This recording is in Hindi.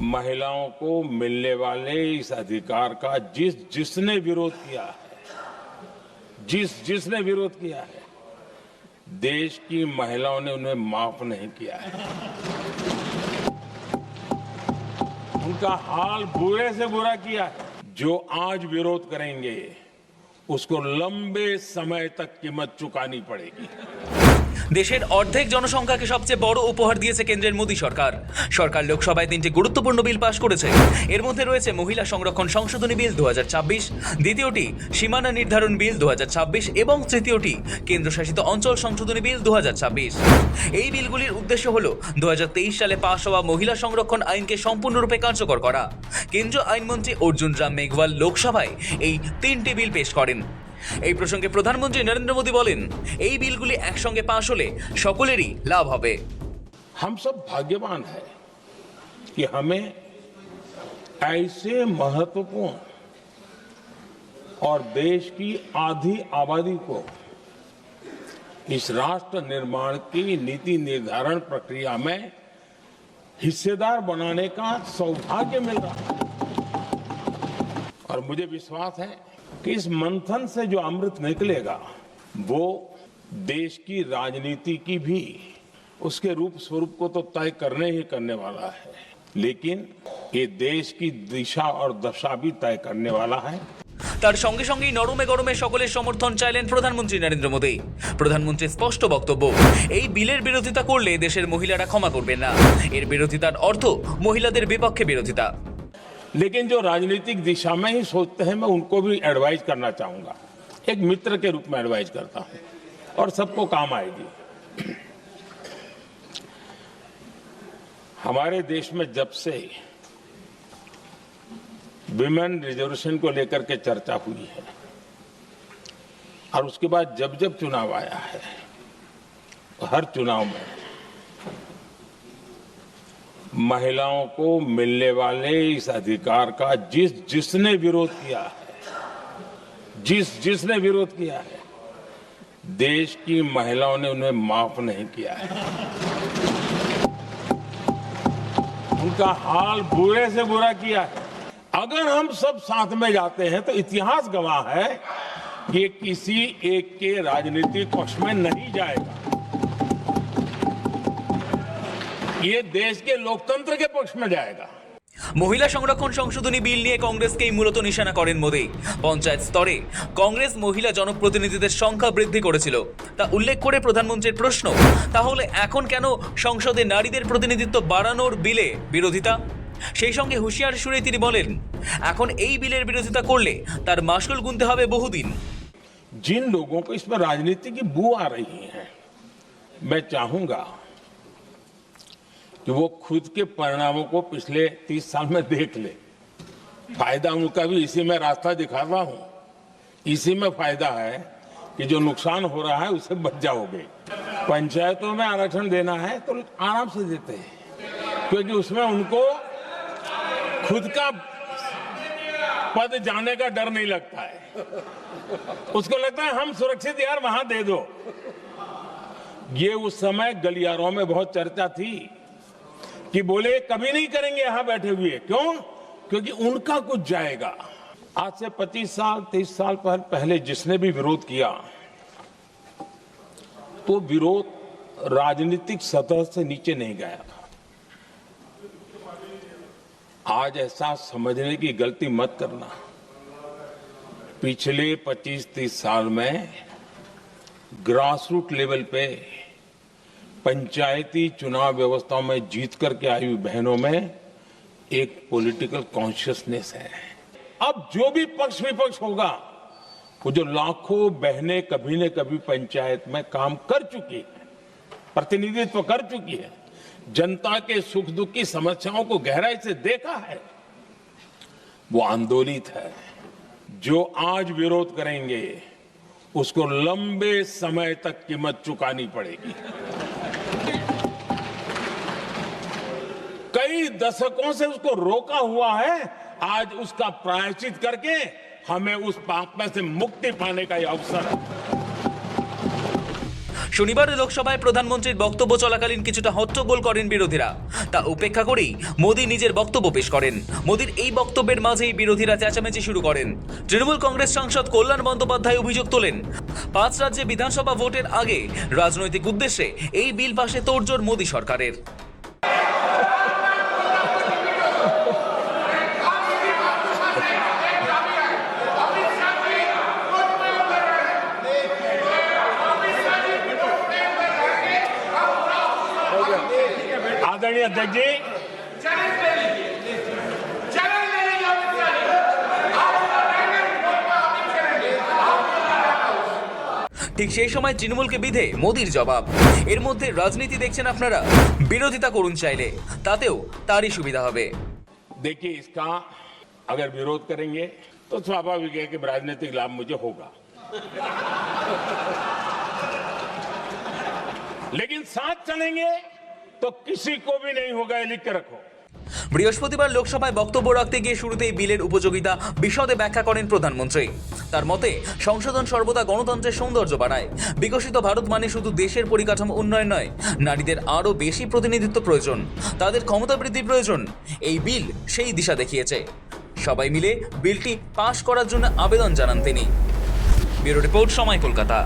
महिलाओं को मिलने वाले इस अधिकार का जिसने विरोध किया है, जिसने विरोध किया है, देश की महिलाओं ने उन्हें माफ नहीं किया है। उनका हाल बुरे से बुरा किया है। जो आज विरोध करेंगे उसको लंबे समय तक कीमत चुकानी पड़ेगी। দেশের অর্ধেক জনসংখ্যাকে সবচেয়ে বড় উপহার দিয়েছে কেন্দ্রের মোদী সরকার। সরকার লোকসভায় 3টি গুরুত্বপূর্ণ বিল পাশ করেছে। এর মধ্যে রয়েছে মহিলা সংরক্ষণ সংশোধনী বিল 2026, দ্বিতীয়টি সীমানা নির্ধারণ বিল 2026 এবং তৃতীয়টি কেন্দ্রশাসিত অঞ্চল সংশোধনী বিল 2026। এই বিলগুলির উদ্দেশ্য হল 2023 সালে পাশ হওয়া মহিলা সংরক্ষণ আইনকে সম্পূর্ণরূপে কার্যকর করা। কেন্দ্রীয় আইনমন্ত্রী অর্জুন রাম মেঘওয়াল লোকসভায় এই 3টি বিল পেশ করেন। এই প্রসঙ্গে প্রধানমন্ত্রী নরেন্দ্র মোদী বলেন, এই বিলগুলি একসঙ্গে পাশ হলে সকলেরই লাভ হবে। हम सब भाग्यवान हैं कि हमें ऐसे महत्वपूर्ण और देश की आधी आबादी को इस राष्ट्र निर्माण की नीति निर्धारण प्रक्रिया में हिस्सेदार बनाने का सौभाग्य मिल रहा है। और मुझे विश्वास है कि इस मंथन से जो अमृत निकलेगा वो देश की राजनीति की भी उसके रूप स्वरूप को तो तय करने ही करने वाला है, लेकिन ये देश की दिशा और दशा भी तय करने वाला है। তার সঙ্গে সঙ্গেই নরমে গরমে সকলের সমর্থন চাইলেন প্রধানমন্ত্রী নরেন্দ্র মোদী। প্রধানমন্ত্রীর স্পষ্ট বক্তব্য, এই বিলের বিরোধিতা করলে দেশের মহিলারা ক্ষমা করবেন না। এর বিরোধিতার অর্থ মহিলাদের বিপক্ষে বিরোধিতা। लेकिन जो राजनीतिक दिशा में ही सोचते हैं, मैं उनको भी एडवाइज करना चाहूंगा। एक मित्र के रूप में एडवाइज करता हूं और सबको काम आएगी। हमारे देश में जब से विमेन रिजर्वेशन को लेकर के चर्चा हुई है और उसके बाद जब जब चुनाव आया है, हर चुनाव में महिलाओं को मिलने वाले इस अधिकार का जिसने विरोध किया है, जिसने विरोध किया है, देश की महिलाओं ने उन्हें माफ नहीं किया है। उनका हाल बुरे से बुरा किया है। अगर हम सब साथ में जाते हैं तो इतिहास गवाह है कि किसी एक के राजनीतिक पक्ष में नहीं जाएगा, ये देश के लोकतंत्र के पक्ष में जाएगा। মহিলা সংরক্ষণ সংশোধনী বিল নিয়ে কংগ্রেসকেই মূলত নিশানা করেন মোদী। পঞ্চায়েত স্তরে কংগ্রেস মহিলা জনপ্রতিনিধিদের সংখ্যা বৃদ্ধি করেছিল, তা উল্লেখ করে প্রধানমন্ত্রীর প্রশ্ন, তাহলে এখন কেন সংসদে নারীদের প্রতিনিধিত্ব বাড়ানোর বিলে বিরোধিতা? সেই সঙ্গে হুঁশিয়ার সুরে তিনি বলেন, এখন এই বিলের বিরোধিতা করলে তার মাসুল গুনতে হবে বহুদিন। जिन लोगों को इसमें राजनीति की बू आ रही है, मैं चाहूंगा कि वो खुद के परिणामों को पिछले 30 साल में देख ले। फायदा उनका भी इसी में रास्ता दिखा रहा हूं। इसी में फायदा है कि जो नुकसान हो रहा है उससे बच जाओगे। पंचायतों में आरक्षण देना है तो आराम से देते हैं, क्योंकि उसमें उनको खुद का पद जाने का डर नहीं लगता है। उसको लगता है हम सुरक्षित यार वहां दे दो। ये उस समय गलियारों में बहुत चर्चा थी कि बोले कभी नहीं करेंगे यहां बैठे हुए। क्यों? क्योंकि उनका कुछ जाएगा। आज से 25 साल 30 साल पहले जिसने भी विरोध किया तो विरोध राजनीतिक सतह से नीचे नहीं गया था। आज ऐसा समझने की गलती मत करना। पिछले 25-30 साल में ग्रासरूट लेवल पे पंचायती चुनाव व्यवस्थाओं में जीत करके आई हुई बहनों में एक पॉलिटिकल कॉन्शियसनेस है। अब जो भी पक्ष विपक्ष होगा, वो जो लाखों बहनें कभी न कभी पंचायत में काम कर चुकी है, प्रतिनिधित्व कर चुकी है, जनता के सुख दुख की समस्याओं को गहराई से देखा है, वो आंदोलित है। जो आज विरोध करेंगे उसको लंबे समय तक कीमत चुकानी पड़ेगी। कई दशकों से उसको रोका हुआ है, आज उसका प्रायश्चित करके हमें उस पाप में से मुक्ति पाने का यह अवसर है। শনিবার লোকসভায় প্রধানমন্ত্রীর বক্তব্য চলাকালীন কিছুটা হট্টগোল করেন বিরোধীরা। তা উপেক্ষা করেই মোদী নিজের বক্তব্য পেশ করেন। মোদীর এই বক্তব্যের মাঝেই বিরোধীরা চেঁচামেচি শুরু করেন। তৃণমূল কংগ্রেস সাংসদ কল্যাণ বন্দ্যোপাধ্যায় অভিযোগ তোলেন, 5 রাজ্যে বিধানসভা ভোটের আগে রাজনৈতিক উদ্দেশ্যে এই বিল পাশে তোড়জোড় মোদী সরকারের। आदरणीय अध्यक्ष जी, ঠিক সেই সময় তৃণমূলকে বিধে মোদীর জবাব। এর মধ্যে রাজনীতি দেখছেন আপনারা, বিরোধিতা করুন চাইলে, তাতেও তারই সুবিধা হবে। देखिए इसका अगर विरोध करेंगे तो स्वाभाविक है कि राजनीतिक लाभ मुझे होगा, लेकिन साथ चलेंगे तो किसी को भी नहीं होगा, ये लिख के रखो। বৃহস্পতিবার লোকসভায় বক্তব্য রাখতে গিয়ে শুরুতেই বিলের উপযোগিতা বিশদে ব্যাখ্যা করেন প্রধানমন্ত্রী। তার মতে, সংশোধন সর্বদা গণতন্ত্রের সৌন্দর্য বাড়ায়। বিকশিত ভারত মানে শুধু দেশের পরিকাঠামো উন্নয়ন নয়, নারীদের আরও বেশি প্রতিনিধিত্ব প্রয়োজন, তাদের ক্ষমতা বৃদ্ধি প্রয়োজন। এই বিল সেই দিশা দেখিয়েছে। সবাই মিলে বিলটি পাশ করার জন্য আবেদন জানান তিনি। ব্যুরো রিপোর্ট, সময়, কলকাতা।